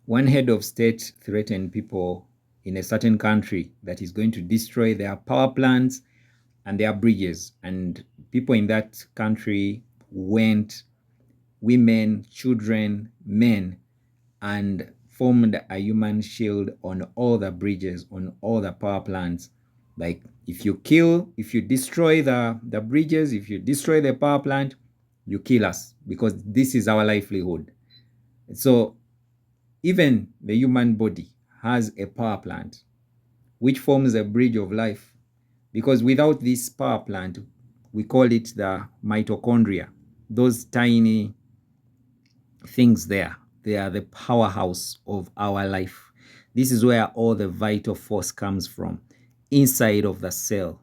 One head of state threatened people in a certain country that is going to destroy their power plants and their bridges. And people in that country went, women, children, men, and formed a human shield on all the bridges, on all the power plants. Like if you destroy the bridges, if you destroy the power plant, you kill us because this is our livelihood. So even the human body has a power plant which forms a bridge of life, because without this power plant, we call it the mitochondria, those tiny things there, they are the powerhouse of our life. This is where all the vital force comes from, inside of the cell.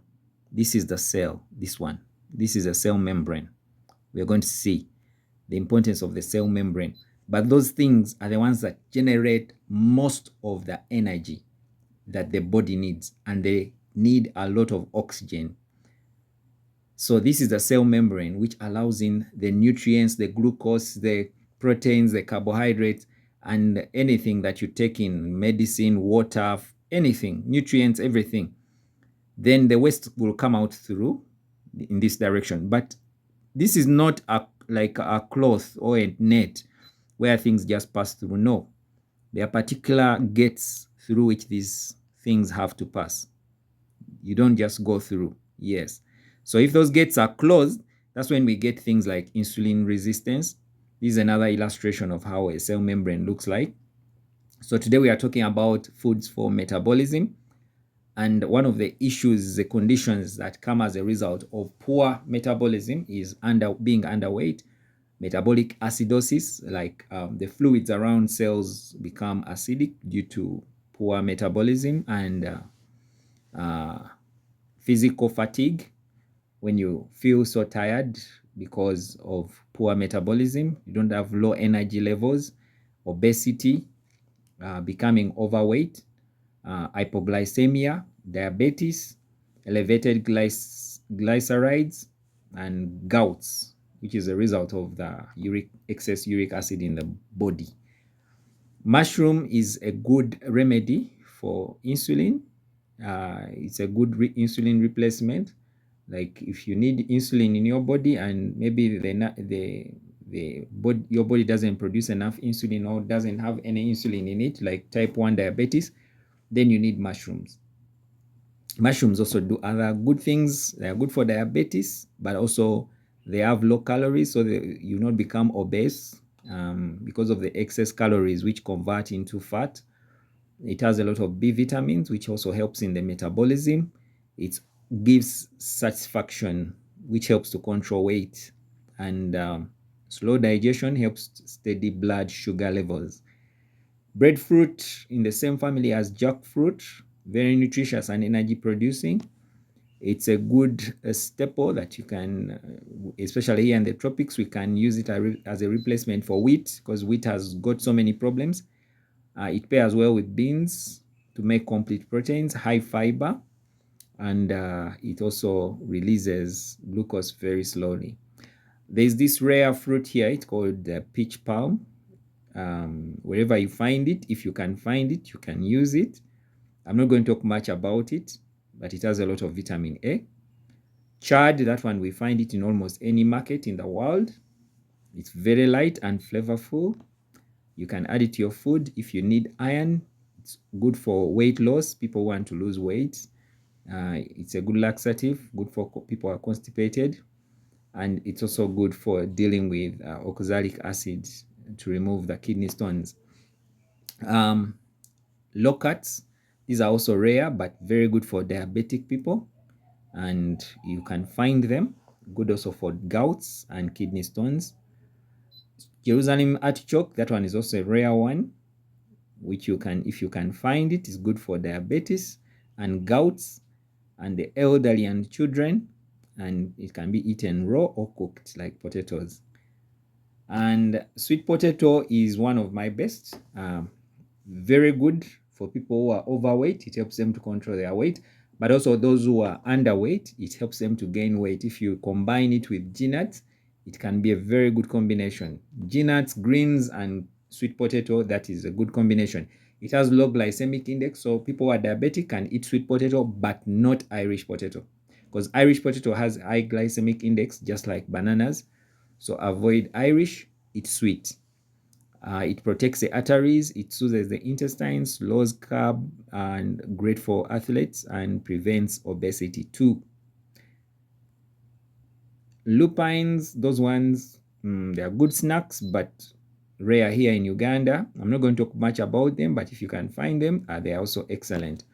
This is the cell, this one. This is a cell membrane. We're going to see the importance of the cell membrane. But those things are the ones that generate most of the energy that the body needs, and they need a lot of oxygen. So this is the cell membrane, which allows in the nutrients, the glucose, the proteins, the carbohydrates, and anything that you take in, medicine, water, anything, nutrients, everything. Then the waste will come out through in this direction. But this is not like a cloth or a net where things just pass through. No, there are particular gates through which these things have to pass. You don't just go through. Yes. So if those gates are closed, that's when we get things like insulin resistance. This is another illustration of how a cell membrane looks like. So today we are talking about foods for metabolism. And one of the issues, the conditions that come as a result of poor metabolism is being underweight, metabolic acidosis, like the fluids around cells become acidic due to poor metabolism, and physical fatigue, when you feel so tired because of poor metabolism, you don't have low energy levels, obesity, becoming overweight, hypoglycemia, diabetes, elevated glycerides, and gouts, which is a result of the excess uric acid in the body. Mushroom is a good remedy for insulin. It's a good insulin replacement. Like if you need insulin in your body and maybe your body doesn't produce enough insulin or doesn't have any insulin in it, like type 1 diabetes, then you need mushrooms. Mushrooms also do other good things. They are good for diabetes, but also they have low calories, so you not become obese because of the excess calories which convert into fat. It has a lot of B vitamins, which also helps in the metabolism. It gives satisfaction, which helps to control weight, and slow digestion helps steady blood sugar levels. Breadfruit, in the same family as jackfruit, very nutritious and energy producing. It's a good staple that you can, especially here in the tropics, we can use it as a replacement for wheat, because wheat has got so many problems. It pairs well with beans to make complete proteins, high fiber, and it also releases glucose very slowly. There's this rare fruit here, it's called peach palm. Wherever you find it, if you can find it, you can use it. I'm not going to talk much about it, but it has a lot of vitamin A. Chard, that one we find it in almost any market in the world. It's very light and flavorful. You can add it to your food. If you need iron, it's good for weight loss. People want to lose weight. It's a good laxative, good for people who are constipated. And it's also good for dealing with oxalic acid to remove the kidney stones. Locusts, these are also rare, but very good for diabetic people. And you can find them. Good also for gouts and kidney stones. Jerusalem artichoke, that one is also a rare one, which you can, if you can find it, is good for diabetes and gouts and the elderly and children, and it can be eaten raw or cooked like potatoes. And sweet potato is one of my best. Very good for people who are overweight. It helps them to control their weight, but also those who are underweight, it helps them to gain weight. If you combine it with nuts, it can be a very good combination. Nuts, greens, and sweet potato, that is a good combination. It has low glycemic index, so people who are diabetic can eat sweet potato, but not Irish potato, because Irish potato has high glycemic index, just like bananas. So avoid Irish, it's sweet. It protects the arteries, it soothes the intestines, lowers carb, and great for athletes, and prevents obesity too. Lupines, those ones, they are good snacks, but rare here in Uganda. I'm not going to talk much about them, but if you can find them, they are also excellent.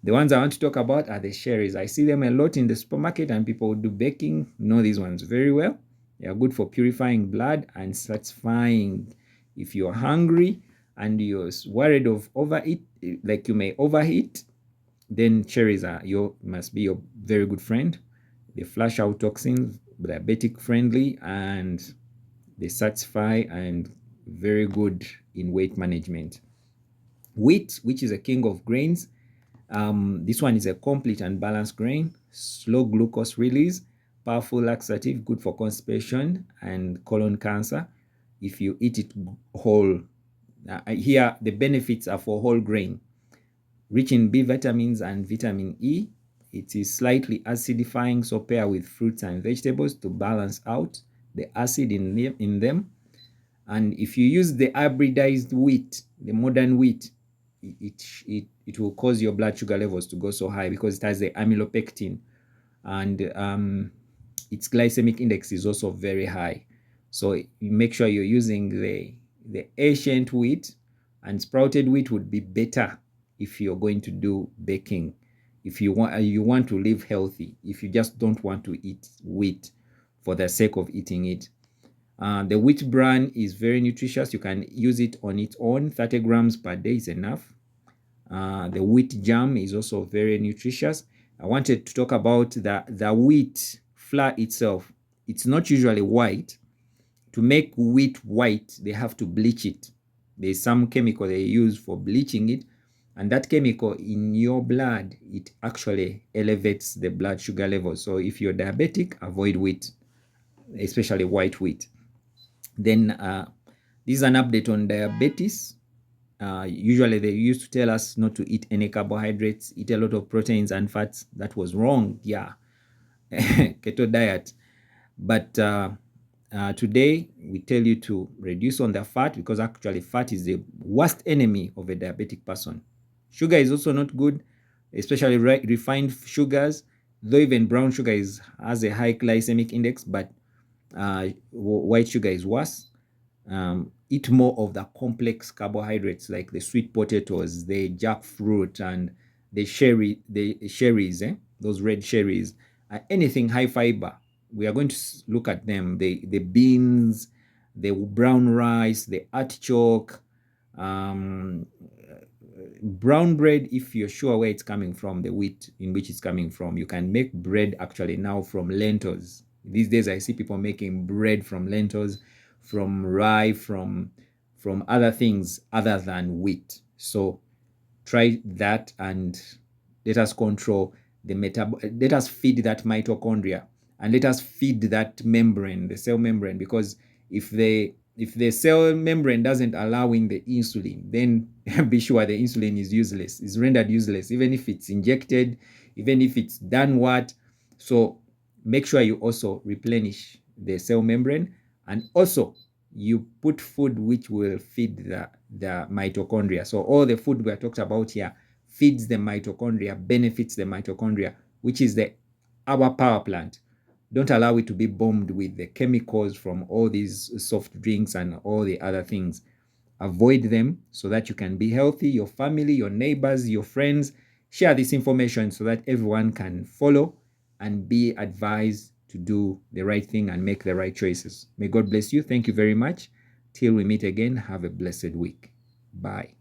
The ones I want to talk about are the cherries. I see them a lot in the supermarket, and people who do baking know these ones very well. They are good for purifying blood and satisfying. If you're hungry and you're worried of overeat, like you may overeat, then cherries are must be your very good friend. They flush out toxins, diabetic friendly, and they satisfy and very good in weight management. Wheat, which is a king of grains, this one is a complete and balanced grain, slow glucose release, powerful laxative, good for constipation and colon cancer if you eat it whole. Here, the benefits are for whole grain, rich in B vitamins and vitamin E. It is slightly acidifying, so pair with fruits and vegetables to balance out the acid in them. And if you use the hybridized wheat, the modern wheat, it will cause your blood sugar levels to go so high because it has the amylopectin, and its glycemic index is also very high. So you make sure you're using the ancient wheat, and sprouted wheat would be better if you're going to do baking. If you want to live healthy, if you just don't want to eat wheat for the sake of eating it. The wheat bran is very nutritious. You can use it on its own. 30 grams per day is enough. The wheat jam is also very nutritious. I wanted to talk about the wheat flour itself. It's not usually white. To make wheat white, they have to bleach it. There's some chemical they use for bleaching it, and that chemical in your blood, it actually elevates the blood sugar level. So if you're diabetic, avoid wheat, especially white wheat. Then this is an update on diabetes. Usually they used to tell us not to eat any carbohydrates, eat a lot of proteins and fats. That was wrong. Yeah. Keto diet. But today we tell you to reduce on the fat, because actually fat is the worst enemy of a diabetic person. Sugar is also not good, especially refined sugars, though even brown sugar has a high glycemic index, but white sugar is worse. Eat more of the complex carbohydrates like the sweet potatoes, the jackfruit, and the cherries, those red cherries, anything high fiber. We are going to look at them: the beans, the brown rice, the artichoke, brown bread. If you're sure where it's coming from, the wheat in which it's coming from, you can make bread actually now from lentils. These days I see people making bread from lentils, from rye, from other things other than wheat. So try that, and let us control the let us feed that mitochondria, and let us feed that membrane, the cell membrane, because if the cell membrane doesn't allow in the insulin, then be sure the insulin is useless, is rendered useless, even if it's injected, even if it's done what. So make sure you also replenish the cell membrane, and also you put food which will feed the mitochondria. So all the food we are talked about here feeds the mitochondria, benefits the mitochondria, which is our power plant. Don't allow it to be bombed with the chemicals from all these soft drinks and all the other things. Avoid them so that you can be healthy, your family, your neighbors, your friends. Share this information so that everyone can follow and be advised to do the right thing and make the right choices. May God bless you. Thank you very much. Till we meet again, have a blessed week. Bye.